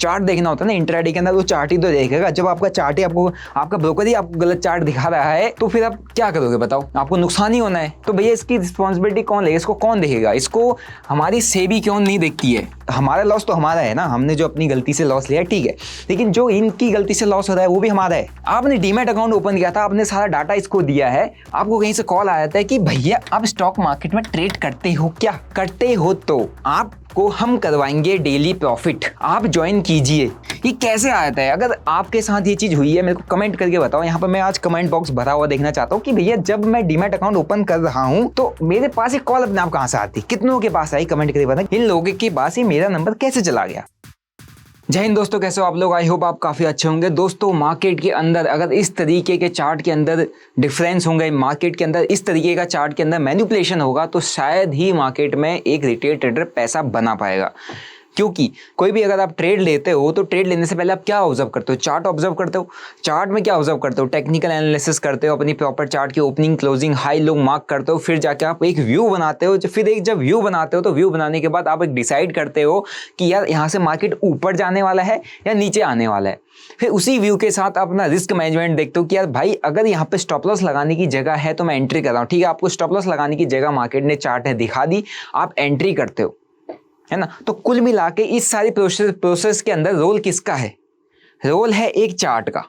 Chart देखना होता है ना इंट्राडे के अंदर, वो चार्ट ही तो देखेगा। जब आपका चार्ट ही आपको, आपका ब्रोकर ही आपको गलत चार्ट दिखा रहा है तो फिर आप क्या करोगे बताओ, आपको नुकसान ही होना है। तो भैया इसकी रिस्पॉन्सिबिलिटी कौन लेगा, इसको कौन देखेगा, इसको हमारी सेबी क्यों नहीं देखती है। हमारा लॉस तो हमारा है ना, हमने जो अपनी गलती से लॉस लिया है ठीक है, लेकिन जो इनकी गलती से लॉस हो रहा है वो भी हमारा है। आपने डीमैट अकाउंट ओपन किया था, आपने सारा डाटा इसको दिया है, आपको कहीं से कॉल आया था कि भैया आप स्टॉक मार्केट में ट्रेड करते हो क्या, करते हो तो आपको हम करवाएंगे डेली प्रॉफिट, आप ज्वाइन कीजिए। ये कैसे आया था? अगर आपके साथ ये चीज हुई है मेरे को कमेंट करके बताओ। यहाँ पर मैं आज कमेंट बॉक्स भरा हुआ देखना चाहता हूँ कि भैया जब मैं डीमैट अकाउंट ओपन कर रहा हूँ तो मेरे पास एक कॉल अपने आप कहां से आती, कितनों के पास आई, कमेंट करके बताओ। इन लोगों के पास ही मेरा नंबर कैसे चला गया। जय हिंद दोस्तों, कैसे हो आप लोग? आई होप आप काफ़ी अच्छे होंगे। दोस्तों मार्केट के अंदर अगर इस तरीके के चार्ट के अंदर डिफरेंस होंगे, मार्केट के अंदर इस तरीके का चार्ट के अंदर मैनिपुलेशन होगा तो शायद ही मार्केट में एक रिटेल ट्रेडर पैसा बना पाएगा। क्योंकि कोई भी अगर आप ट्रेड लेते हो तो ट्रेड लेने से पहले आप क्या ऑब्जर्व करते हो, चार्ट ऑब्जर्व करते हो। चार्ट में क्या ऑब्जर्व करते हो, टेक्निकल एनालिसिस करते हो, अपनी प्रॉपर चार्ट की opening closing high low mark करते हो, फिर जाके आप एक व्यू बनाते हो। जब व्यू बनाते हो तो व्यू बनाने के बाद आप एक डिसाइड करते हो कि यार यहाँ से मार्केट ऊपर जाने वाला है या नीचे आने वाला है। फिर उसी व्यू के साथ आप अपना रिस्क मैनेजमेंट देखते हो कि यार भाई अगर यहाँ पे स्टॉप लॉस लगाने की जगह है तो मैं एंट्री कर रहा हूँ। ठीक है, आपको स्टॉप लॉस लगाने की जगह मार्केट ने चार्ट है दिखा दी, आप एंट्री करते हो, है ना। तो कुल मिला के इस सारी प्रोसेस के अंदर रोल किसका है? रोल है एक चार्ट का,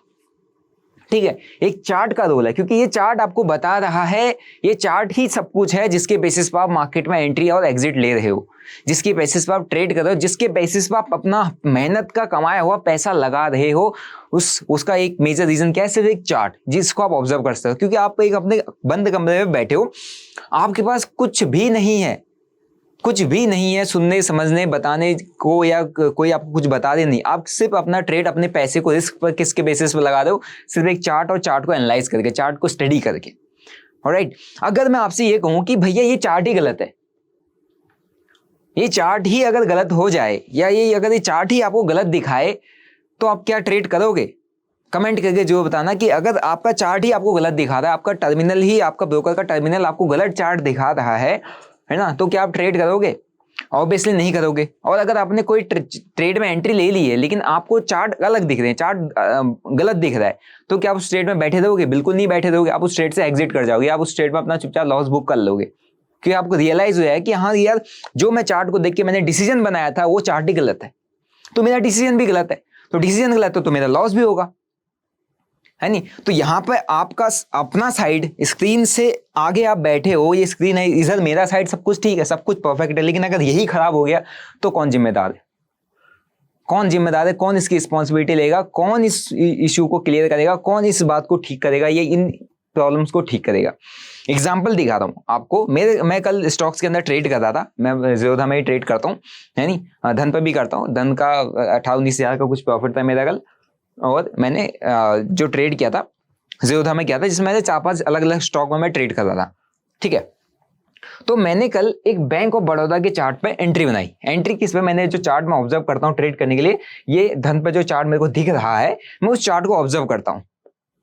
ठीक है, एक चार्ट का रोल है। क्योंकि ये चार्ट आपको बता रहा है, ये चार्ट ही सब कुछ है जिसके बेसिस पर आप मार्केट में एंट्री और एग्जिट ले रहे हो, जिसके बेसिस पर आप ट्रेड कर रहे हो, जिसके बेसिस पर आप अपना मेहनत का कमाया हुआ पैसा लगा रहे हो। उसका एक मेजर रीजन क्या है? सिर्फ एक चार्ट जिसको आप ऑब्जर्व कर सकते हो। क्योंकि आप एक अपने बंद कमरे में बैठे हो, आपके पास कुछ भी नहीं है, कुछ भी नहीं है सुनने समझने बताने को, या कोई आपको कुछ बता दे नहीं। आप सिर्फ अपना ट्रेड, अपने पैसे को रिस्क पर किसके बेसिस पर लगा रहे हो? सिर्फ एक चार्ट, और चार्ट को एनालाइज करके, चार्ट को स्टडी करके। ऑलराइट, अगर मैं आपसे ये कहूं कि भैया ये चार्ट ही गलत है, ये चार्ट ही अगर गलत हो जाए, या अगर ये चार्ट ही आपको गलत दिखाए तो आप क्या ट्रेड करोगे? कमेंट करके जो बताना कि अगर आपका चार्ट ही आपको गलत दिखा रहा है, आपका टर्मिनल ही, आपका ब्रोकर का टर्मिनल आपको गलत चार्ट दिखा रहा है ना, तो क्या आप ट्रेड करोगे? ऑब्वियसली नहीं करोगे। और अगर आपने कोई ट्रेड में एंट्री ले ली है लेकिन आपको चार्ट अलग दिख रहे हैं, चार्ट गलत दिख रहा है, तो क्या आप उस ट्रेड में बैठे रहोगे? बिल्कुल नहीं बैठे रहोगे, आप उस ट्रेड से एग्जिट कर जाओगे, आप उस ट्रेड में अपना चुपचाप लॉस बुक कर लोगे। क्योंकि आपको रियलाइज हो जाए कि हाँ यार जो मैं चार्ट को देख के मैंने डिसीजन बनाया था वो चार्ट ही गलत है, तो मेरा डिसीजन भी गलत है। तो डिसीजन गलत तो मेरा लॉस भी होगा, है नहीं। तो यहाँ पे आपका अपना साइड, स्क्रीन से आगे आप बैठे हो, ये स्क्रीन है, इधर मेरा साइड, सब कुछ ठीक है, सब कुछ परफेक्ट है, लेकिन अगर यही खराब हो गया तो कौन जिम्मेदार है? कौन जिम्मेदार है? कौन इसकी रिस्पॉन्सिबिलिटी लेगा? कौन इस इशू को क्लियर करेगा? कौन इस बात को ठीक करेगा? ये इन प्रॉब्लम्स को ठीक करेगा। एग्जाम्पल दिखा रहा हूँ आपको। मैं कल स्टॉक्स के अंदर ट्रेड कर रहा था, मैं ज़ीरोधा में ही ट्रेड करता हूँ, है नहीं, धन पर भी करता हूँ। धन का 18-19 हज़ार का कुछ प्रॉफिट था मेरा कल, और मैंने जो ट्रेड किया था ज़ीरोधा में किया था, जिसमें मैंने 4-5 अलग अलग स्टॉक में मैं ट्रेड कर रहा था, ठीक है। तो मैंने कल एक बैंक ऑफ बड़ौदा के चार्ट पे एंट्री बनाई। एंट्री किस पे? मैंने जो चार्ट में ऑब्जर्व करता हूँ ट्रेड करने के लिए, ये धन पे जो चार्ट मेरे को दिख रहा है, मैं उस चार्ट को ऑब्जर्व करता हूँ,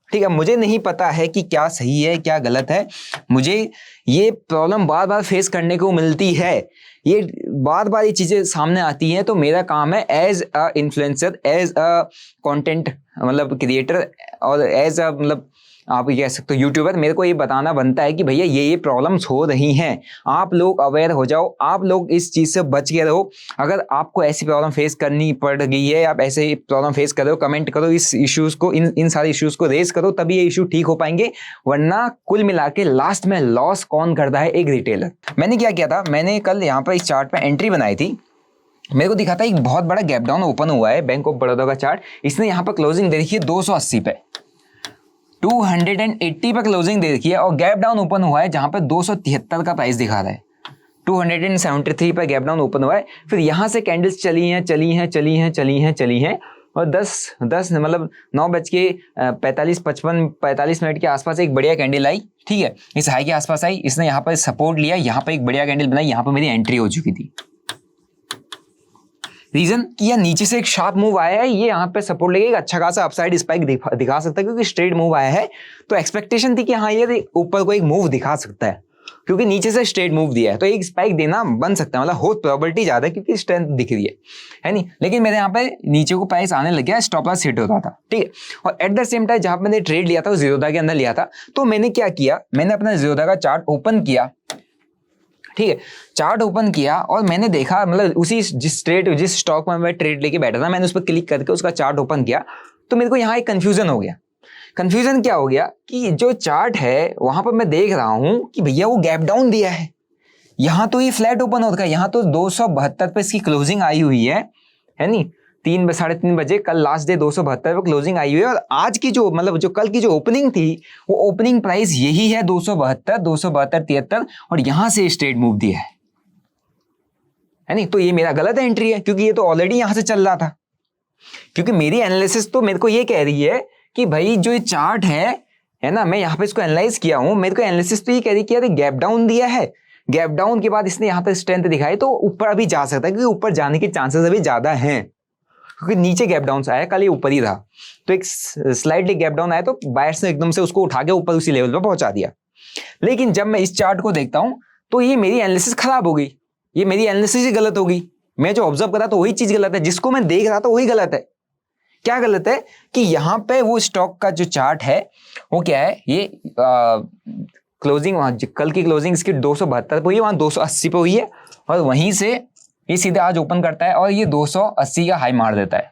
ठीक है। मुझे नहीं पता है कि क्या सही है क्या गलत है, मुझे ये प्रॉब्लम बार बार फेस करने को मिलती है, ये बार बार ये चीजें सामने आती हैं। तो मेरा काम है as a influencer, as a content मतलब क्रिएटर, और एज अ मतलब आप कह सकते हो यूट्यूबर, मेरे को ये बताना बनता है कि भैया ये प्रॉब्लम्स हो रही हैं, आप लोग अवेयर हो जाओ, आप लोग इस चीज़ से बच के रहो। अगर आपको ऐसी प्रॉब्लम फेस करनी पड़ गई है, आप ऐसे प्रॉब्लम फेस कर रहे हो, कमेंट करो, इस इश्यूज़ को, इन सारे इश्यूज़ को रेज करो, तभी ये इशू ठीक हो पाएंगे। वरना कुल मिला के लास्ट में लॉस कौन करता है? एक रिटेलर। मैंने क्या किया था, मैंने कल यहाँ पर इस चार्ट पर एंट्री बनाई थी। मेरे को दिखा था एक बहुत बड़ा गैप डाउन ओपन हुआ है, बैंक ऑफ बड़ौदा का चार्ट। इसने यहाँ पर क्लोजिंग दे रखी है 280 पे, 280 पर क्लोजिंग दे रखी है, और गैप डाउन ओपन हुआ है जहां पर 273 का प्राइस दिखा रहा है। 273 पर गैप डाउन ओपन हुआ है। फिर यहां से कैंडल्स चली हैं, और 10 मतलब 9:45 मिनट के आसपास एक बढ़िया कैंडल आई, ठीक है, इस हाई के आसपास आई, इसने यहाँ पर सपोर्ट लिया, यहाँ पर एक बढ़िया कैंडल बनाई, यहाँ पर मेरी एंट्री हो चुकी थी। रीजन कि यह नीचे से एक शार्प मूव आया है, ये यहाँ पे सपोर्ट लेके एक अच्छा खासा अपसाइड स्पाइक दिखा सकता है, क्योंकि स्ट्रेट मूव आया है। तो एक्सपेक्टेशन थी कि हाँ ये ऊपर को एक मूव दिखा सकता है, क्योंकि नीचे से स्ट्रेट मूव दिया है, तो एक स्पाइक देना बन सकता है, मतलब हो प्रोबेबिलिटी ज्यादा है क्योंकि स्ट्रेंथ दिख रही है नहीं। लेकिन मेरे यहाँ पे नीचे को प्राइस आने लग गया, स्टॉप लॉस हिट होता था, ठीक है। और एट द सेम टाइम जहां मैंने ट्रेड लिया था वो ज़ीरोधा के अंदर लिया था, तो मैंने क्या किया, मैंने अपना ज़ीरोधा का चार्ट ओपन किया, ठीक है। चार्ट ओपन किया और मैंने देखा, मतलब उसी जिस स्टॉक में मैं ट्रेड लेके बैठा था, मैंने उस पर क्लिक करके उसका चार्ट ओपन किया, तो मेरे को यहाँ एक कंफ्यूजन हो गया। कंफ्यूजन क्या हो गया कि जो चार्ट है वहां पर मैं देख रहा हूं कि भैया वो गैप डाउन दिया है, यहां तो ये फ्लैट ओपन हो रखा है, यहां तो 272 पे इसकी क्लोजिंग आई हुई है नहीं, 3-3:30 बजे कल लास्ट डे 272 पे क्लोजिंग आई हुई है। और आज की जो मतलब जो कल की जो ओपनिंग थी वो ओपनिंग प्राइस यही है 272, 73, और यहां से स्ट्रेट मूव दिया है नहीं। तो ये मेरा गलत एंट्री है क्योंकि ये तो ऑलरेडी यहां से चल रहा था, क्योंकि मेरी एनालिसिस तो मेरे को ये कह रही है कि भाई जो ये चार्ट है ना, मैं यहाँ पे इसको एनालाइज किया हूं, मेरे को एनालिसिस तो ये कह रही है कि यार गैप डाउन दिया है, गैप डाउन के बाद इसने यहाँ पे स्ट्रेंथ दिखाई, तो ऊपर अभी जा सकता है, क्योंकि ऊपर जाने के चांसेस अभी ज्यादा हैं, क्योंकि नीचे गैप डाउन से आया, कल ये ऊपर ही था, तो एक स्लाइडली गैप डाउन आया तो बायर्स ने एकदम से उसको उठा के ऊपर उसी लेवल पर पहुंचा दिया। लेकिन जब मैं इस चार्ट को देखता हूं तो ये मेरी एनालिसिस खराब हो गई, ये मेरी एनालिसिस ही गलत हो गई। मैं जो ऑब्जर्व कर रहा था वही चीज गलत है, जिसको मैं देख रहा था वही गलत है। क्या गलत है कि यहां पे वो स्टॉक का जो चार्ट है वो क्या है, ये क्लोजिंग कल की क्लोजिंग इसकी 272 पे हुई है, वहां 280 पे हुई है, और वहीं से ये सीधे आज ओपन करता है और ये 280 का हाई मार देता है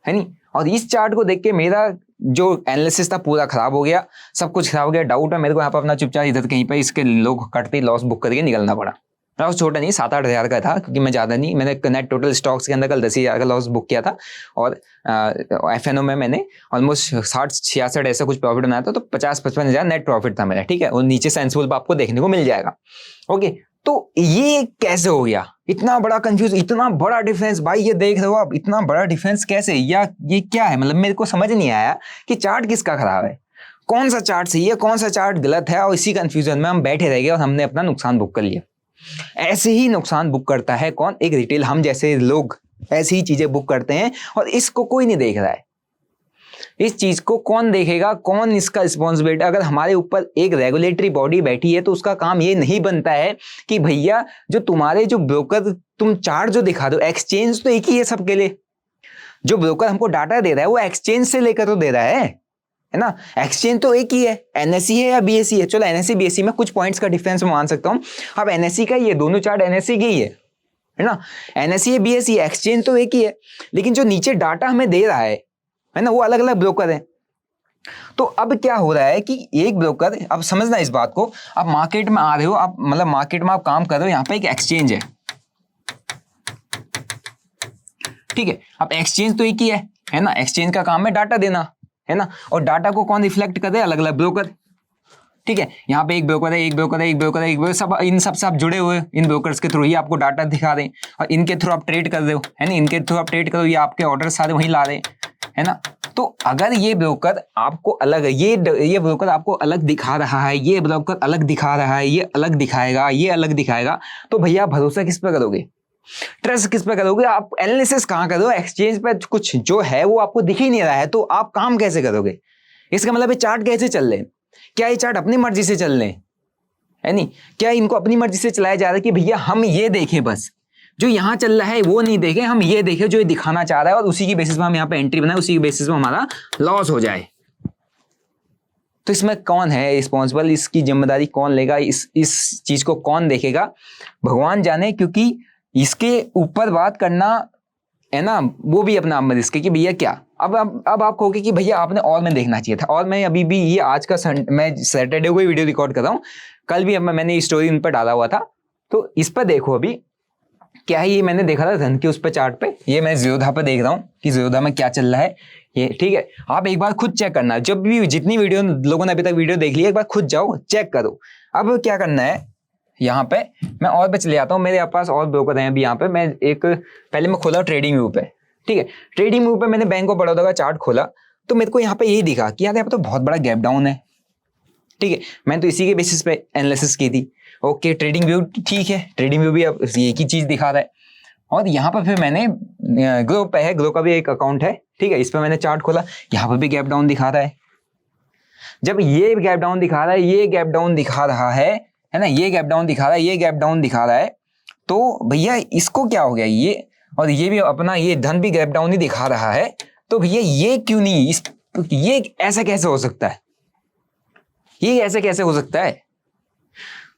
नहीं। और इस चार्ट को देख के मेरा जो एनालिसिस था पूरा खराब हो गया, सब कुछ खराब हो गया, डाउट है मेरे को। यहाँ पर अपना चुपचाप इधर कहीं पे इसके लोग कटते लॉस बुक करके निकलना पड़ा। लॉस छोटा नहीं, 7-8 हज़ार का था, क्योंकि मैं ज़्यादा नहीं, मैंने नेट टोटल स्टॉक्स के अंदर कल 10 हज़ार का लॉस बुक किया था, और FNO में मैंने ऑलमोस्ट 60-66 ऐसा कुछ प्रॉफिट बनाया था, तो 50-55 हज़ार नेट प्रॉफिट था मेरा, ठीक है। और नीचे सेंसिबल आपको देखने को मिल जाएगा, ओके। तो ये कैसे हो गया, इतना बड़ा कंफ्यूज, इतना बड़ा डिफरेंस, भाई ये देख रहे हो आप, इतना बड़ा डिफरेंस कैसे, या ये क्या है, मतलब मेरे को समझ नहीं आया कि चार्ट किसका खराब है, कौन सा चार्ट सही है, कौन सा चार्ट गलत है, और इसी कंफ्यूजन में हम बैठे रह गए और हमने अपना नुकसान बुक कर लिया। ऐसे ही नुकसान बुक करता है कौन, एक रिटेल, हम जैसे लोग ऐसी ही चीजें बुक करते हैं, और इसको कोई नहीं देख रहा है। इस चीज को कौन देखेगा, कौन इसका रिस्पॉन्सिबिलिटी, अगर हमारे ऊपर एक रेगुलेटरी बॉडी बैठी है तो उसका काम ये नहीं बनता है कि भैया जो तुम्हारे जो ब्रोकर तुम चार्ट जो दिखा दो, एक्सचेंज तो एक ही है सबके लिए, जो ब्रोकर हमको डाटा दे रहा है वो एक्सचेंज से लेकर तो दे रहा है ना, एक्सचेंज तो एक ही है, NSE है या BSE है। चलो NSE BSE में कुछ पॉइंट्स का डिफरेंस मान सकता हूं, अब NSE का ये दोनों चार्ट NSE के ही है ना, NSE है BSE है, एक्सचेंज तो एक ही है, लेकिन जो नीचे डाटा हमें दे रहा है ना, वो अलग अलग ब्रोकर है। तो अब क्या हो रहा है कि एक ब्रोकर, अब समझना इस बात को, आप मार्केट में आ रहे हो, आप मतलब मार्केट में आप काम कर रहे हो, यहाँ पे एक एक्सचेंज ठीक है। अब एक्सचेंज तो एक ही है ना, एक्सचेंज का काम है डाटा देना, है ना, और डाटा को कौन रिफ्लेक्ट कर रहे हैं, अलग अलग ब्रोकर, ठीक है। यहाँ पे एक ब्रोकर है, एक ब्रोकर है, एक ब्रोकर है, एक ब्रोकर, सब इन सब से आप जुड़े हुए, इन ब्रोकर्स के थ्रू ही आपको डाटा दिखा रहे हैं, और इनके थ्रू आप ट्रेड कर रहे हो, है ना, इनके थ्रू आप ट्रेड करो, ये आपके ऑर्डर सारे वहीं ला रहे है ना। तो अगर ये ब्रोकर आपको अलग, ये ब्रोकर आपको अलग दिखा रहा है, ये ब्रोकर अलग दिखा रहा है, ये अलग दिखाएगा, ये अलग दिखाएगा, तो भैया भरोसा किस पे करोगे, ट्रस्ट किस पे करोगे, आप एनालिसिस कहाँ करोगे, एक्सचेंज पे कुछ जो है वो आपको दिख ही नहीं रहा है, तो आप काम कैसे करोगे। इसका मतलब ये चार्ट कैसे चल रहे हैं, क्या ये चार्ट अपनी मर्जी से चल रहे हैं, है नहीं, क्या इनको अपनी मर्जी से चलाया जा रहा है कि भैया हम ये देखें, बस जो यहाँ चल रहा है वो नहीं देखें, हम ये देखें जो ये दिखाना चाह रहा है, और उसी की बेसिस पे हम यहाँ पे एंट्री बनाए, उसी की बेसिस पे हमारा लॉस हो जाए। तो इसमें कौन है रिस्पॉन्सिबल, इसकी जिम्मेदारी कौन लेगा, इस चीज को कौन देखेगा, भगवान जाने। क्योंकि इसके ऊपर बात करना है ना, वो भी अपना आप रिस्क है कि भैया क्या, अब आप कहोगे कि भैया आपने और में देखना चाहिए था, और मैं अभी भी ये आज का मैं सैटरडे को ही वीडियो रिकॉर्ड कर रहा हूँ, कल भी मैंने स्टोरी उन पर डाला हुआ था, तो इस पर देखो अभी क्या है, ये मैंने देखा था धन के उस पर चार्ट पे, ये मैं ज़ीरोधा पे देख रहा हूँ कि ज़ीरोधा में क्या चल रहा है ये, ठीक है। आप एक बार खुद चेक करना, जब भी जितनी वीडियो लोगों ने अभी तक वीडियो देख ली, एक बार खुद जाओ चेक करो। अब क्या करना है, यहाँ पे मैं और पे चले जाता हूँ, मेरे पास और ब्रोकर हैं अभी यहाँ पे, मैं एक पहले मैं खोला ट्रेडिंग व्यू पे, ठीक है। ट्रेडिंग व्यू पे मैंने बैंक ऑफ बड़ौदा का चार्ट खोला, तो मेरे को यहाँ पे यही दिखा कि यार यहाँ पे तो बहुत बड़ा गैप डाउन है, ठीक है। मैंने तो इसी के बेसिस पे एनालिसिस की थी, ओके। ट्रेडिंग व्यू ठीक है, ट्रेडिंग व्यू भी अब एक ही चीज दिखा रहा है, और यहाँ पर फिर मैंने ग्रो का भी एक अकाउंट है, ठीक है, इस पर मैंने चार्ट खोला, यहाँ पर भी गैप डाउन दिखा रहा है। जब ये गैप डाउन दिखा रहा है, ये गैप डाउन दिखा रहा है ना, ये गैप डाउन दिखा रहा है, ये गैप डाउन दिखा रहा है, तो भैया इसको क्या हो गया ये, और ये भी अपना ये धन भी गैप डाउन ही दिखा रहा है, तो भैया ये क्यों नहीं, ये ऐसा कैसे हो सकता है, ये ऐसे कैसे हो सकता है?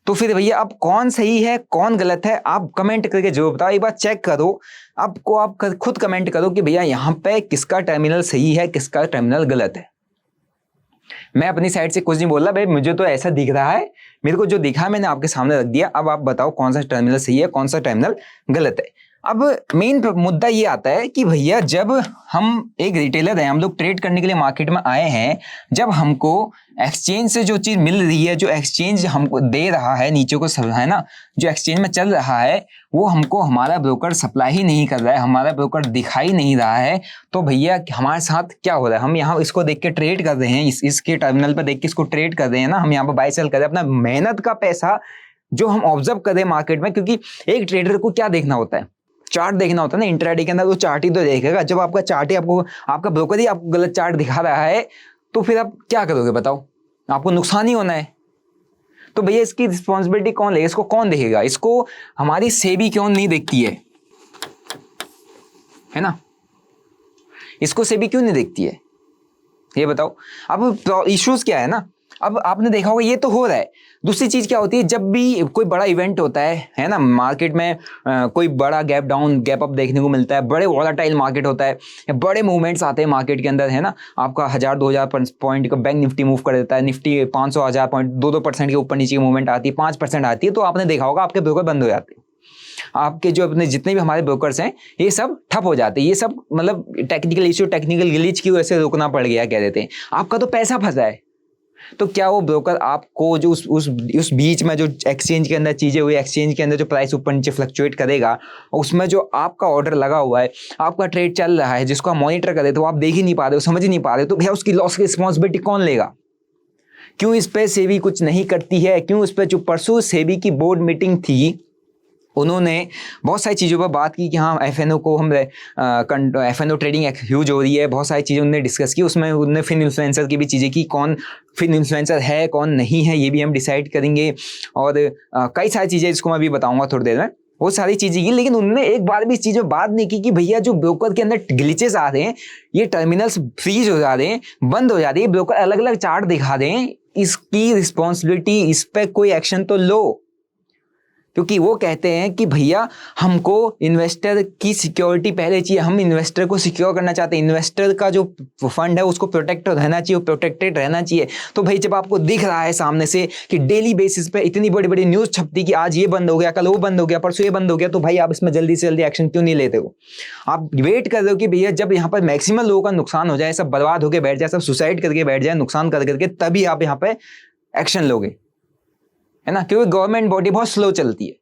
तो फिर भैया अब कौन सही है कौन गलत है, आप कमेंट करके जरूर बताओ, एक बार चेक करो आपको, आप खुद कमेंट करो कि भैया यहाँ पे किसका टर्मिनल सही है किसका टर्मिनल गलत है। मैं अपनी साइड से कुछ नहीं बोल रहा भाई, मुझे तो ऐसा दिख रहा है, मेरे को जो दिखा है मैंने आपके सामने रख दिया। अब आप बताओ कौन सा टर्मिनल सही है कौन सा टर्मिनल गलत है। अब मेन मुद्दा ये आता है कि भैया जब हम एक रिटेलर हैं, हम लोग ट्रेड करने के लिए मार्केट में आए हैं, जब हमको एक्सचेंज से जो चीज मिल रही है, जो एक्सचेंज हमको दे रहा है नीचे को सब है ना, जो एक्सचेंज में चल रहा है वो हमको हमारा ब्रोकर सप्लाई ही नहीं कर रहा है, हमारा ब्रोकर दिखाई नहीं रहा है, तो भैया हमारे साथ क्या हो रहा है? हम यहाँ इसको देख के ट्रेड कर रहे हैं, इसके टर्मिनल पर देख के इसको ट्रेड कर रहे हैं ना, हम यहाँ पर बाय सेल कर रहे हैं, अपना मेहनत का पैसा जो हम ऑब्जर्व कर रहे हैं मार्केट में। क्योंकि एक ट्रेडर को क्या देखना होता है, चार्ट देखना होता है ना, इंट्राडे के अंदर वो चार्ट ही तो देखेगा। जब आपका चार्ट ही आपको, आपका ब्रोकर ही आपको गलत चार्ट दिखा रहा है, तो फिर आप क्या करोगे बताओ? आपको नुकसान ही होना है। तो भैया इसकी रिस्पॉन्सिबिलिटी कौन लेगा, इसको कौन देखेगा? इसको हमारी सेबी क्यों नहीं देखती है ना, इसको सेबी क्यों नहीं देखती है ये बताओ। अब इश्यूज क्या है ना, अब आपने देखा होगा ये तो हो रहा है। दूसरी चीज क्या होती है, जब भी कोई बड़ा इवेंट होता है ना, मार्केट में कोई बड़ा गैप डाउन गैप अप देखने को मिलता है, बड़े वॉलेटाइल मार्केट होता है, बड़े मूवमेंट्स आते हैं मार्केट के अंदर है ना, आपका 1000-2000 पॉइंट का बैंक निफ्टी मूव कर देता है, निफ्टी 500-1000 पॉइंट 2-2% के ऊपर नीचे की मूवमेंट आती है, 5% आती है, तो आपने देखा होगा आपके ब्रोकर बंद हो जाते हैं, आपके जो अपने जितने भी हमारे ब्रोकर्स हैं ये सब ठप हो जाते हैं। ये सब मतलब टेक्निकल इश्यू, टेक्निकल ग्लिच की वजह से रोकना पड़ गया कह देते हैं, आपका तो पैसा फंसा है। तो क्या वो ब्रोकर आपको जो उस बीच में जो एक्सचेंज के अंदर चीजें हुई, एक्सचेंज के अंदर जो प्राइस ऊपर नीचे फ्लक्चुएट करेगा, उसमें जो आपका ऑर्डर लगा हुआ है, आपका ट्रेड चल रहा है, जिसको आप मॉनिटर कर रहे तो आप देख ही नहीं पा रहे हो, समझ ही नहीं पा रहे हो, तो भैया उसकी लॉस की रिस्पॉन्सिबिलिटी कौन लेगा? क्यों इस पे सेबी कुछ नहीं करती है? क्यों इस पे जो परसों सेबी की बोर्ड मीटिंग थी, उन्होंने बहुत सारी चीज़ों पर बात की कि हाँ एफएनओ को हम एफएनओ ट्रेडिंग ह्यूज हो रही है, बहुत सारी चीज़ें उन्होंने डिस्कस की, उसमें उन्होंने फिन इन्फ्लुएंसर की भी चीज़ें की, कौन फिन इन्फ्लुएंसर है कौन नहीं है ये भी हम डिसाइड करेंगे, और कई सारी चीज़ें जिसको मैं अभी बताऊंगा थोड़ी देर में, वो सारी चीज़ें की। लेकिन उन्होंने एक बार भी इस चीज़ में बात नहीं की कि भैया जो ब्रोकर के अंदर ग्लिचेस आ रहे हैं, ये टर्मिनल्स फ्रीज हो जा रहे हैं, बंद हो जा रही है, ब्रोकर अलग अलग चार्ट दिखा दें, इसकी रिस्पॉन्सिबिलिटी, इस पर कोई एक्शन तो लो। क्योंकि वो कहते हैं कि भैया हमको इन्वेस्टर की सिक्योरिटी पहले चाहिए, हम इन्वेस्टर को सिक्योर करना चाहते हैं, इन्वेस्टर का जो फंड है उसको प्रोटेक्ट रहना चाहिए, प्रोटेक्टेड रहना चाहिए। तो भाई जब आपको दिख रहा है सामने से कि डेली बेसिस पे इतनी बड़ी बड़ी न्यूज़ छपती कि आज ये बंद हो गया, कल वो बंद हो गया, परसों ये बंद हो गया, तो भाई आप इसमें जल्दी से जल्दी एक्शन क्यों नहीं लेते हो? आप वेट कर रहे हो कि भैया जब यहाँ पर मैक्सिमम लोगों का नुकसान हो जाए, सब बर्बाद होकर बैठ जाए, सब सुसाइड करके बैठ जाए, नुकसान कर करके, तभी आप यहाँ पे एक्शन लोगे, है ना? क्योंकि गवर्नमेंट बॉडी बहुत स्लो चलती है,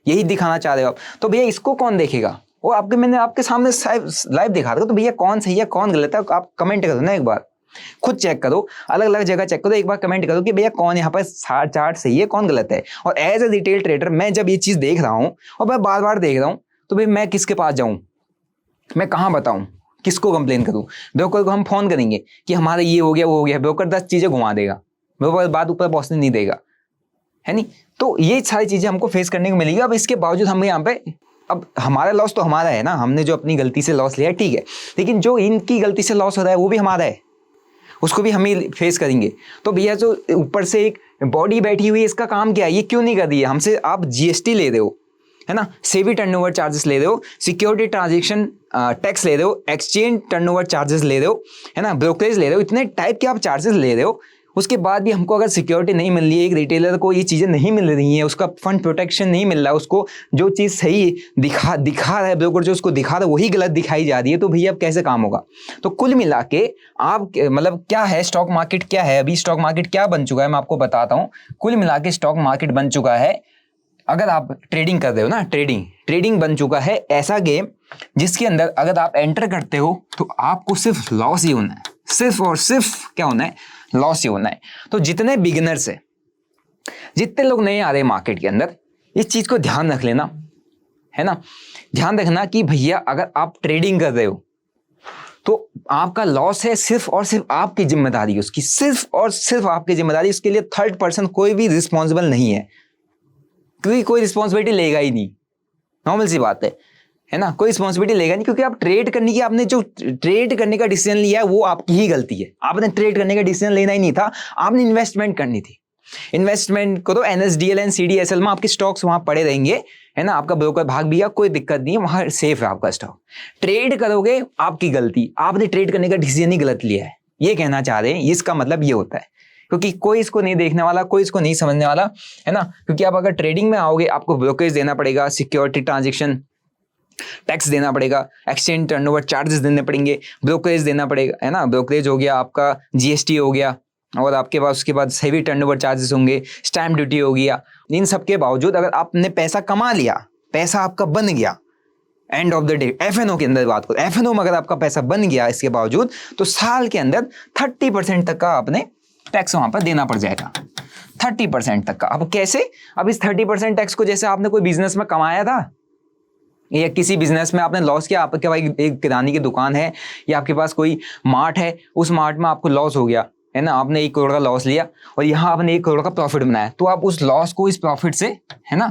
यही दिखाना चाह रहे हो आप। तो भैया इसको कौन देखेगा? वो मैंने आपके सामने लाइव दिखा रहा था। तो भैया कौन सही है कौन गलत है, आप कमेंट करो ना, एक बार खुद चेक करो, अलग अलग जगह चेक करो, एक बार कमेंट करो कि भैया कौन यहाँ पर चार्ट सही है कौन गलत है। और एज ए रिटेल ट्रेडर मैं जब ये चीज देख रहा हूँ और मैं बार बार देख रहा हूँ, तो भाई मैं किसके पास जाऊँ, मैं कहाँ बताऊँ, किसको कंप्लेन करूँ? ब्रोकर को हम फोन करेंगे कि हमारा ये हो गया वो हो गया, ब्रोकर 10 चीजें घुमा देगा, ब्रोकर बात ऊपर पहुंचने नहीं देगा, है नहीं? तो ये सारी चीजें हमको फेस करने को मिलेगी। अब इसके बावजूद हम यहाँ पे, अब हमारा लॉस तो हमारा है ना, हमने जो अपनी गलती से लॉस लिया है ठीक है, लेकिन जो इनकी गलती से लॉस हो रहा है वो भी हमारा है, उसको भी हम ही फेस करेंगे। तो भैया जो ऊपर से एक बॉडी बैठी हुई है, इसका काम क्या है, ये क्यों नहीं कर रही है? हमसे आप जीएसटी ले रहे हो, है ना, सेबी टर्नओवर चार्जेस ले रहे हो, सिक्योरिटी ट्रांजैक्शन टैक्स ले रहे हो, एक्सचेंज टर्नओवर चार्जेस ले रहे हो, है ना, ब्रोकरेज ले रहे हो, इतने टाइप के आप चार्जेस ले रहे हो। उसके बाद भी हमको अगर सिक्योरिटी नहीं मिल रही है, एक रिटेलर को ये चीज़ें नहीं मिल रही हैं, उसका फंड प्रोटेक्शन नहीं मिल रहा, उसको जो चीज़ सही दिखा रहा है ब्रोकर, जो उसको दिखा रहा है वही गलत दिखाई जा रही है, तो भैया अब कैसे काम होगा? तो कुल मिला के आप मतलब क्या है स्टॉक मार्केट, क्या है अभी स्टॉक मार्केट क्या बन चुका है, मैं आपको बताता हूँ। कुल मिला के स्टॉक मार्केट बन चुका है, अगर आप ट्रेडिंग कर रहे हो ना, ट्रेडिंग बन चुका है ऐसा गेम जिसके अंदर अगर आप एंटर करते हो तो आपको सिर्फ लॉस ही होना है, सिर्फ और सिर्फ क्या होना है, लॉस ही होना है। तो जितने बिगिनर्स है, जितने लोग नए आ रहे हैं मार्केट के अंदर, इस चीज को ध्यान रख लेना, है ना, ध्यान रखना कि भैया अगर आप ट्रेडिंग कर रहे हो तो आपका लॉस है सिर्फ और सिर्फ आपकी जिम्मेदारी है उसकी, सिर्फ और सिर्फ आपकी जिम्मेदारी। उसके लिए थर्ड पर्सन कोई भी रिस्पॉन्सिबल नहीं है, क्योंकि कोई रिस्पॉन्सिबिलिटी लेगा ही नहीं, नॉर्मल सी बात है ना, कोई रिस्पॉन्सिबिलिटी लेगा नहीं, क्योंकि आप ट्रेड करने की, आपने जो ट्रेड करने का डिसीजन लिया है वो आपकी ही गलती है। आपने ट्रेड करने का डिसीजन लेना ही नहीं था, आपने इन्वेस्टमेंट करनी थी। इन्वेस्टमेंट को तो NSDL एंड CDSL में आपके स्टॉक्स वहां पड़े रहेंगे, है ना, आपका ब्रोकर भाग भी गया कोई दिक्कत नहीं है, वहां सेफ है आपका स्टॉक। ट्रेड करोगे आपकी गलती, आपने ट्रेड करने का डिसीजन ही गलत लिया है, ये कहना चाह रहे हैं। इसका मतलब ये होता है, क्योंकि कोई इसको नहीं देखने वाला, कोई इसको नहीं समझने वाला, है ना। क्योंकि आप अगर ट्रेडिंग में आओगे आपको ब्रोकरेज देना पड़ेगा, सिक्योरिटी ट्रांजेक्शन टैक्स देना पड़ेगा, एक्सचेंज टर्नओवर चार्जेस देने पड़ेंगे, ब्रोकरेज देना पड़ेगा, है ना। ब्रोकरेज हो गया आपका, GST हो गया, और आपके पास उसके बाद हेवी टर्नओवर चार्जेस होंगे, स्टैम्प ड्यूटी हो गया। इन सब के बावजूद अगर आपने पैसा कमा लिया, पैसा आपका बन गया, end of the day FNO के अंदर बात करो, FNO में अगर आपका पैसा बन गया इसके बावजूद, तो साल के अंदर 30% तक का आपने टैक्स वहां पर देना पड़ जाएगा, 30% तक का। अब कैसे? अब इस 30% टैक्स को जैसे आपने कोई बिजनेस में कमाया था, या किसी बिजनेस में आपने लॉस किया, आपके भाई एक किराने की दुकान है या आपके पास कोई मार्ट है, उस मार्ट में आपको लॉस हो गया, है ना, आपने 1 करोड़ का लॉस लिया और यहाँ आपने 1 करोड़ का प्रॉफिट बनाया, तो आप उस लॉस को इस प्रॉफिट से, है ना,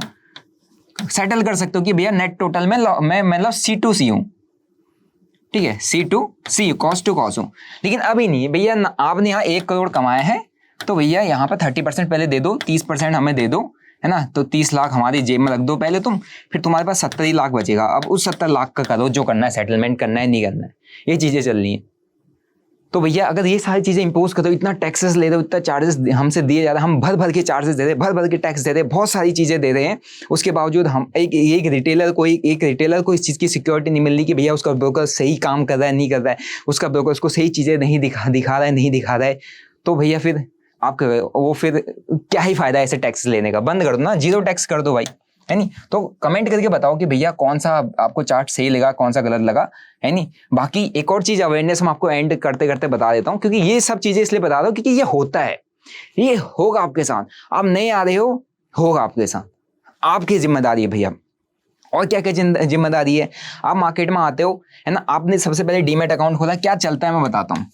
सेटल कर सकते हो कि भैया नेट टोटल में मैं मतलब C2C हूँ, ठीक है, C2C कॉस्ट टू कॉस्ट हूँ। लेकिन अभी नहीं भैया, आपने यहाँ 1 करोड़ कमाया है, तो भैया यहाँ पर 30% पहले दे दो, 30% हमें दे दो, है ना, तो 30 लाख हमारी जेब में रख दो पहले तुम, फिर तुम्हारे पास 70 लाख बचेगा। अब उस 70 लाख का करो जो करना है, सेटलमेंट करना है नहीं करना है, ये चीजें चल रही हैं। तो भैया अगर ये सारी चीजें इंपोज कर दो, इतना टैक्सेस ले दो, इतना चार्जेस हमसे दिए जा रहे हैं, हम भर भर के चार्जेस दे रहे हैं, भर भर के टैक्स दे रहे हैं, बहुत सारी चीजें दे रहे हैं, उसके बावजूद हम एक रिटेलर को इस चीज की सिक्योरिटी नहीं मिल रही कि भैया उसका ब्रोकर सही काम कर रहा है नहीं कर रहा है, उसका ब्रोकर उसको सही चीजें नहीं दिखा रहा है, तो भैया फिर आपका वो फिर क्या ही फायदा है ऐसे टैक्स लेने का? बंद कर दो ना, 0 टैक्स कर दो भाई, है नहीं। तो कमेंट करके बताओ कि भैया कौन सा आपको चार्ट सही लगा, कौन सा गलत लगा, है नहीं। बाकी एक और चीज अवेयरनेस हम आपको एंड करते करते बता देता हूँ, क्योंकि ये सब चीजें इसलिए बता दो क्योंकि ये होता है, ये होगा आपके साथ। आप नहीं आ रहे हो, होगा आपके साथ, आपकी जिम्मेदारी है भैया। और क्या क्या जिम्मेदारी है? आप मार्केट में आते हो, है ना, आपने सबसे पहले डीमैट अकाउंट खोला। क्या चलता है मैं बताता हूँ।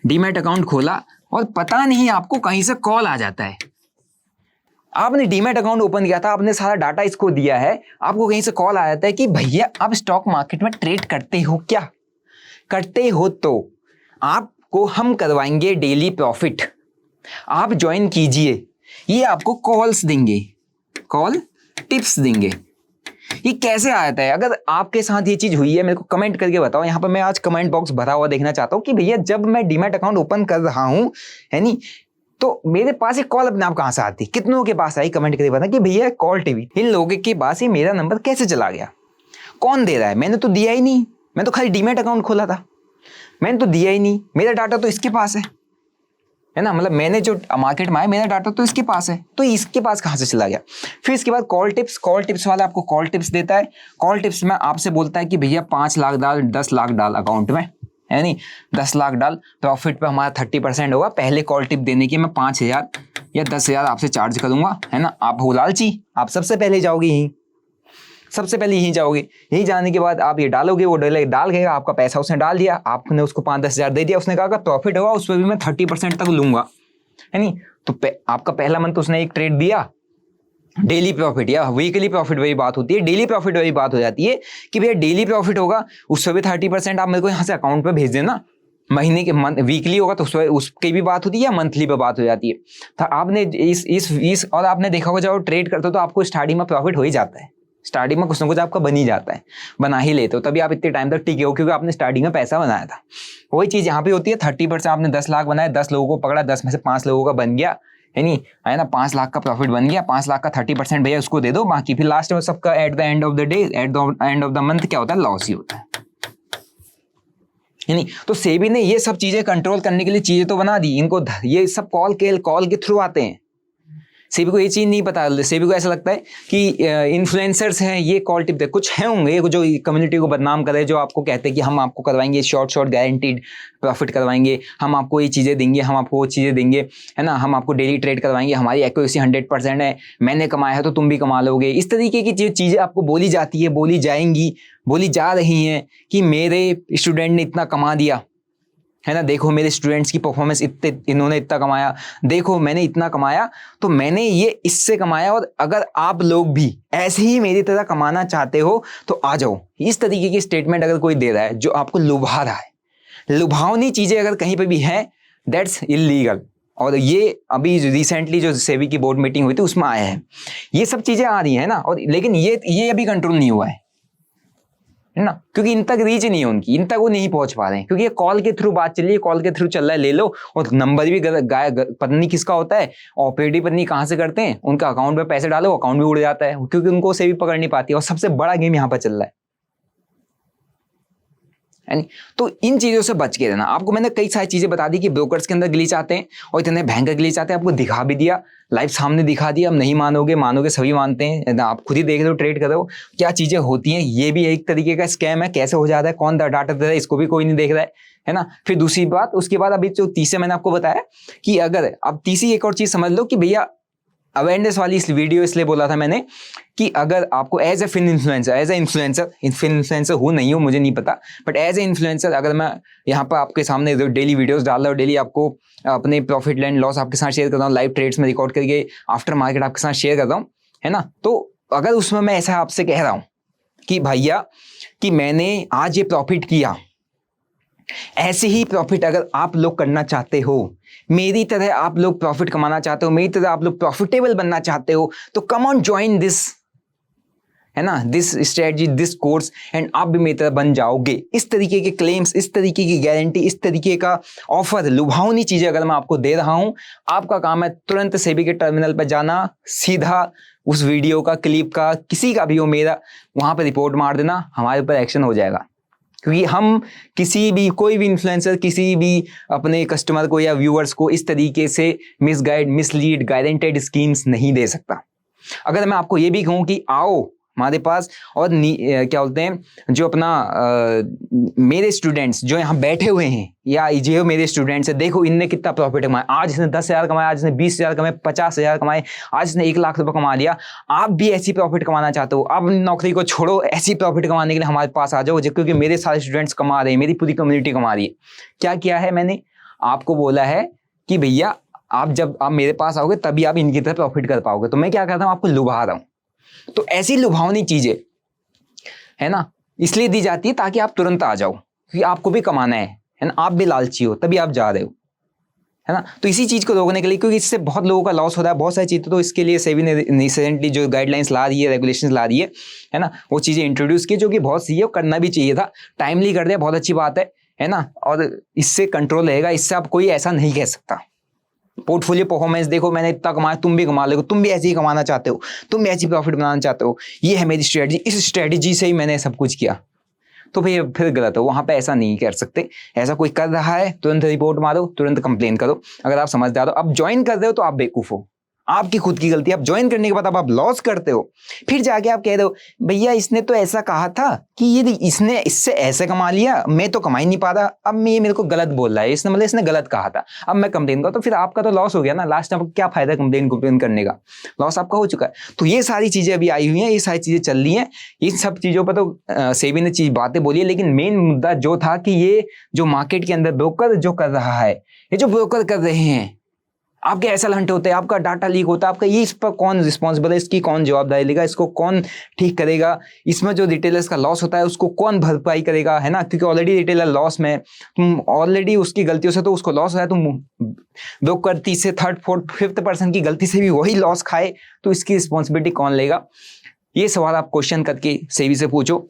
डीमैट अकाउंट खोला और पता नहीं आपको कहीं से कॉल आ जाता है। आपने डीमैट अकाउंट ओपन किया था, आपने सारा डाटा इसको दिया है, आपको कहीं से कॉल आ जाता है कि भैया आप स्टॉक मार्केट में ट्रेड करते हो क्या? करते हो तो आपको हम करवाएंगे डेली प्रॉफिट, आप ज्वाइन कीजिए। ये आपको कॉल्स देंगे, कॉल टिप्स देंगे। ये कैसे आता है? अगर आपके साथ ये चीज हुई है मेरे को कमेंट करके बताओ। यहाँ पर मैं आज कमेंट बॉक्स भरा हुआ देखना चाहता हूँ कि भैया जब मैं डीमैट अकाउंट ओपन कर रहा हूँ, है नहीं, तो मेरे पास एक कॉल अपने आप कहां से आती? कितनों के पास आई? कमेंट करके बता कि भैया कॉल टीवी इन लोगों के पास ही मेरा नंबर कैसे चला गया? कौन दे रहा है? मैंने तो दिया ही नहीं, मैं तो खाली डीमैट अकाउंट खोला था, मैंने तो दिया ही नहीं, मेरा डाटा तो इसके पास है ना, मतलब मैंने जो मार्केट में आया मेरा डाटा तो इसके पास है, तो इसके पास कहां से चला गया? फिर इसके बाद कॉल टिप्स वाला आपको कॉल टिप्स देता है। कॉल टिप्स में आपसे बोलता है कि भैया 5 लाख डाल, 10 लाख डाल अकाउंट में, है नहीं, 10 लाख डाल, प्रॉफिट पे हमारा 30% होगा। पहले कॉल टिप देने की मैं 5,000 या 10,000 आपसे चार्ज करूंगा, है ना। आप हो लालची, आप सबसे पहले जाओगे यहीं, सबसे पहले यहीं जाओगे। यहीं जाने के बाद आप ये डालोगे, वो डाल गएगा, आपका पैसा उसने डाल दिया, आपने उसको 5-10 हज़ार दे दिया, उसने कहा प्रॉफिट होगा उस पर भी मैं 30% तक लूंगा, है नहीं। तो आपका पहला मंथ उसने एक ट्रेड दिया, डेली प्रॉफिट या वीकली प्रॉफिट वही बात होती है, डेली प्रॉफिट वही बात हो जाती है कि भैया डेली प्रॉफिट होगा, उससे भी 30% आप मेरे को यहाँ से अकाउंट पे भेज देना। महीने के वीकली होगा तो उसकी भी बात होती है, या मंथली पे बात हो जाती है। तो आपने इस और आपने देखा होगा जब ट्रेड करते हो तो आपको स्टार्टिंग में प्रॉफिट हो ही जाता है, स्टार्टिंग में कुछ ना कुछ आपका बन ही जाता है, बना ही लेते हो, तभी आप इतने टाइम तक टिके हो क्योंकि आपने स्टार्टिंग में पैसा बनाया था। वही चीज यहाँ पे होती है, 30% आपने 10 लाख बनाया, 10 लोगों को पकड़ा, 10 में से 5 लोगों का बन गया, है नहीं, है ना, 5 लाख का प्रॉफिट बन गया, 5 लाख का 30% भैया उसको दे दो, बाकी फिर लास्ट में सबका at the end of the day, at the end of the month क्या होता है? लॉस ही होता है नहीं। तो सेबी ने ये सब चीजें कंट्रोल करने के लिए चीजें तो बना दी, इनको ये सब कॉल के थ्रू आते हैं, सेबी को ये चीज़ नहीं पता, सेबी को ऐसा लगता है कि इन्फ्लुएंसर्स हैं, ये कॉल टिप दे, कुछ हैं होंगे जो कम्युनिटी को बदनाम करे, जो आपको कहते हैं कि हम आपको करवाएंगे शॉर्ट गारंटीड प्रॉफिट करवाएंगे, हम आपको ये चीज़ें देंगे, हम आपको वो चीज़ें देंगे, है ना, हम आपको डेली ट्रेड करवाएंगे, हमारी एक्यूरेसी 100% है, मैंने कमाया है तो तुम भी कमा लोगे। इस तरीके की जो चीज़ें आपको बोली जाती है, बोली जाएंगी, बोली जा रही हैं कि मेरे स्टूडेंट ने इतना कमा दिया, है ना, देखो मेरे स्टूडेंट्स की परफॉर्मेंस इन्होंने इतना कमाया, देखो मैंने इतना कमाया, तो मैंने ये इससे कमाया, और अगर आप लोग भी ऐसे ही मेरी तरह कमाना चाहते हो तो आ जाओ। इस तरीके की स्टेटमेंट अगर कोई दे रहा है जो आपको लुभा रहा है, लुभावनी चीज़ें अगर कहीं पर भी हैं, दैट्स इलीगल। और ये अभी रिसेंटली जो सेबी की बोर्ड मीटिंग हुई थी उसमें आया है, ये सब चीज़ें आ रही हैं ना, और लेकिन ये अभी कंट्रोल नहीं हुआ है ना, क्योंकि इन तक रीच नहीं है उनकी, इन तक वो नहीं पहुंच पा रहे हैं, क्योंकि ये कॉल के थ्रू बात चल रही है, कॉल के थ्रू चल रहा है, ले लो, और नंबर भी पता नहीं किसका होता है, ऑपरेटिव पता नहीं कहाँ से करते हैं, उनका अकाउंट में पैसे डालो, अकाउंट भी उड़ जाता है, क्योंकि उनको सेबी पकड़ नहीं पाती, और सबसे बड़ा गेम यहाँ पर चल रहा है। तो इन चीज़ों से बच के रहना। आपको मैंने कई सारी चीज़ें बता दी कि ब्रोकर्स के अंदर ग्लिच आते हैं, और इतने भयंकर ग्लिच आते हैं, आपको दिखा भी दिया, लाइव सामने दिखा दिया, अब नहीं मानोगे, सभी मानते हैं, आप खुद ही देख लो, ट्रेड करो, क्या चीज़ें होती हैं। ये भी एक तरीके का स्कैम है, कैसे हो जाता है, कौन डाटा दे रहा है, इसको भी कोई नहीं देख रहा है ना। फिर दूसरी बात, उसके बाद अभी जो तीसरे मैंने आपको बताया कि अगर अब तीसरी एक और चीज़ समझ लो कि भैया अवेयरनेस वाली इस वीडियो इसलिए बोला था मैंने कि अगर आपको एज ए इन्फ्लुएंसर हूँ नहीं हूँ मुझे नहीं पता, बट एज ए इन्फ्लुएंसर अगर मैं यहाँ पर आपके सामने डेली वीडियोस डाल रहा हूँ, डेली आपको अपने प्रॉफिट एंड लॉस आपके साथ शेयर कर रहा हूँ, लाइव ट्रेड्स में रिकॉर्ड करके आफ्टर मार्केट आपके साथ शेयर कर रहा हूँ, है ना, तो अगर उसमें मैं ऐसा आपसे कह रहा हूँ कि भैया कि मैंने आज ये प्रॉफिट किया, ऐसे ही प्रॉफिट अगर आप लोग करना चाहते हो, मेरी तरह आप लोग प्रॉफिट कमाना चाहते हो, मेरी तरह आप लोग प्रॉफिटेबल बनना चाहते हो, तो कम ऑन ज्वाइन दिस, है ना, this strategy, this course, and आप भी मेरी तरह बन जाओगे। इस तरीके के क्लेम्स, इस तरीके की गारंटी, इस तरीके का ऑफर, लुभावनी चीजें अगर मैं आपको दे रहा हूं, आपका काम है तुरंत सेबी के टर्मिनल पर जाना, सीधा उस वीडियो का, क्लिप का, किसी का भी हो मेरा, वहां पर रिपोर्ट मार देना, हमारे ऊपर एक्शन हो जाएगा। क्योंकि हम कोई भी इन्फ्लुएंसर किसी भी अपने कस्टमर को या व्यूअर्स को इस तरीके से मिसगाइड, मिसलीड, गाइडेंटेड स्कीम्स नहीं दे सकता। अगर मैं आपको ये भी कहूँ कि आओ हमारे पास, और क्या बोलते हैं, जो अपना मेरे स्टूडेंट्स जो यहाँ बैठे हुए हैं, या जो मेरे स्टूडेंट्स है, देखो इनने कितना प्रॉफिट कमाया, आज इसने 10,000 कमाया, आज इसने 20,000 कमाए, 50,000 कमाए, आज इसने 1 लाख रुपए कमा लिया। आप भी ऐसी प्रॉफिट कमाना चाहते हो, आप नौकरी को छोड़ो, ऐसी प्रॉफिट कमाने के लिए हमारे पास आ जाओ, क्योंकि मेरे सारे स्टूडेंट्स कमा रहे हैं, मेरी पूरी कम्युनिटी कमा रही है। क्या किया है मैंने आपको बोला है कि भैया जब आप मेरे पास आओगे तभी आप इनकी तरह प्रॉफिट कर पाओगे। तो मैं क्या करता हूँ, आपको लुभा रहा हूँ। तो ऐसी लुभावनी चीजें, है ना, इसलिए दी जाती है ताकि आप तुरंत आ जाओ, क्योंकि आपको भी कमाना है ना, आप भी लालची हो तभी आप जा रहे हो, है ना। तो इसी चीज को रोकने के लिए, क्योंकि इससे बहुत लोगों का लॉस हो रहा है, बहुत सारी चीजें, तो इसके लिए सेबी ने रिसेंटली जो गाइडलाइंस ला रही है, रेगुलेशंस ला रही है ना, वो चीजें इंट्रोड्यूस की, जो कि बहुत सही है, करना भी चाहिए था, टाइमली कर दिया, बहुत अच्छी बात है ना। और इससे कंट्रोल रहेगा, इससे आप कोई ऐसा नहीं कह सकता। पोर्टफोलियो परफॉर्मेंस देखो, मैंने इतना कमाया, तुम भी कमा लोगे, तुम भी ऐसे ही कमाना चाहते हो, तुम भी ऐसी प्रॉफिट बनाना चाहते हो, ये है मेरी स्ट्रेटजी, इस स्ट्रेटजी से ही मैंने सब कुछ किया, तो भैया फिर गलत हो। वहां पे ऐसा नहीं कर सकते। ऐसा कोई कर रहा है तुरंत रिपोर्ट मारो, तुरंत कंप्लेन करो। अगर आप समझदार हो, अब ज्वाइन कर रहे हो तो आप बेवकूफ हो, आपकी खुद की गलती। आप ज्वाइन करने के बाद अब आप लॉस करते हो, फिर जाके आप कह रहे हो भैया इसने तो ऐसा कहा था कि ये इसने इससे ऐसे कमा लिया, मैं तो कमा ही नहीं पा रहा, अब ये मेरे को गलत बोल रहा है, इसने मतलब इसने गलत कहा था, अब मैं कंप्लेन करूँ, तो फिर आपका तो लॉस हो गया ना। लास्ट में क्या फायदा कंप्लेन करने का, लॉस आपका हो चुका है। तो ये सारी चीजें अभी आई हुई हैं, ये सारी चीजें चल रही हैं, इन सब चीजों पर तो सेबी ने बातें बोली है, लेकिन मेन मुद्दा जो था कि ये जो मार्केट के अंदर ब्रोकर जो कर रहा है, ये जो ब्रोकर कर रहे हैं, आपके एसएल हंट होते हैं, आपका डाटा लीक होता है, आपका ये इस पर कौन रिस्पॉन्सिबल है, इसकी कौन जवाबदारी लेगा, इसको कौन ठीक करेगा, इसमें जो रिटेलर्स का लॉस होता है उसको कौन भरपाई करेगा, है ना। क्योंकि ऑलरेडी रिटेलर लॉस में, तुम ऑलरेडी उसकी गलतियों से तो उसको लॉस है, तुम ब्रोकर 30 से 3rd 4th 5th% की गलती से भी वही लॉस खाए, तो इसकी रिस्पॉन्सिबिलिटी कौन लेगा। ये सवाल आप क्वेश्चन करके सेबी से पूछो,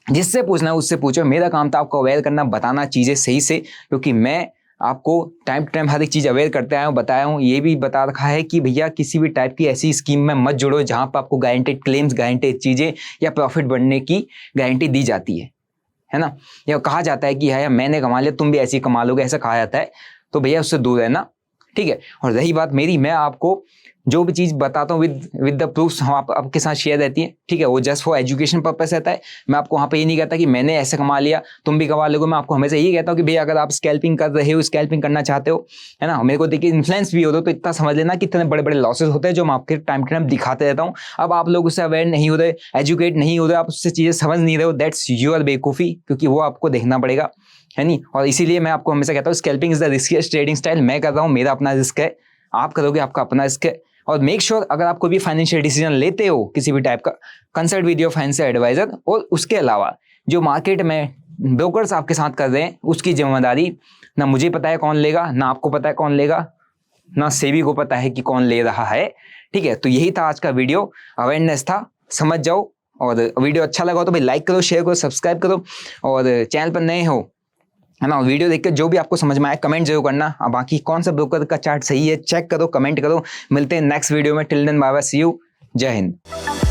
जिससे पूछना है उससे पूछो। मेरा काम था आपको अवेयर करना, बताना चीजें सही से, क्योंकि मैं आपको टाइम टू टाइम हर एक चीज़ अवेयर करते आया हूँ, बताया हूँ। ये भी बता रखा है कि भैया किसी भी टाइप की ऐसी स्कीम में मत जुड़ो जहाँ पर आपको गारंटेड क्लेम्स, गारंटेड चीज़ें या प्रॉफिट बढ़ने की गारंटी दी जाती है ना। या कहा जाता है कि यार मैंने कमा लिया तुम भी ऐसे ही कमा लोगे, ऐसा कहा जाता है, तो भैया उससे दूर रहना, ठीक है। और रही बात मेरी, मैं आपको जो भी चीज़ बताता हूँ विद द प्रूफ्स हम आपके साथ शेयर रहती है, ठीक है। वो जस्ट फॉर एजुकेशन पर्पस रहता है। मैं आपको वहाँ पे ये नहीं कहता कि मैंने ऐसे कमा लिया तुम भी कमा लोगे। मैं आपको हमेशा यही कहता हूँ कि भैया अगर आप स्कैल्पिंग कर रहे हो, स्कैल्पिंग करना चाहते हो, है ना, मेरे को देखिए इन्फ्लुएंस भी हो तो इतना समझ लेना कि इतने बड़े बड़े लॉसेस होते हैं जो मैं आपके टाइम टू टाइम दिखाते रहता हूँ। अब आप लोग उससे अवेयर नहीं हो रहे, एजुकेट नहीं हो रहे, आप उससे चीज़ें समझ नहीं रहे हो, दैट्स योर बेवकूफ़ी, क्योंकि वो आपको देखना पड़ेगा, है नहीं। और इसीलिए मैं आपको हमेशा कहता हूँ scalping is the riskiest trading style. मैं कर रहा हूँ, मेरा अपना रिस्क है, आप करोगे आपका अपना रिस्क है। और मेक श्योर अगर आप कोई भी फाइनेंशियल डिसीजन लेते हो किसी भी टाइप का, consult with your financial advisor. और उसके अलावा जो मार्केट में ब्रोकर्स आपके साथ कर रहे हैं उसकी जिम्मेदारी ना मुझे पता है कौन लेगा, ना आपको पता है कौन लेगा, ना सेबी को पता है कि कौन ले रहा है, ठीक है। तो यही था आज का वीडियो, अवेयरनेस था, समझ जाओ। और वीडियो अच्छा लगा हो तो भाई लाइक करो, शेयर करो, सब्सक्राइब करो। और चैनल पर नए हो, है ना, वीडियो देख के जो भी आपको समझ में आए कमेंट जरूर करना। अब बाकी कौन सा ब्रोकर का चार्ट सही है चेक करो, कमेंट करो। मिलते हैं नेक्स्ट वीडियो में। Till then bye bye, see you, जय हिंद।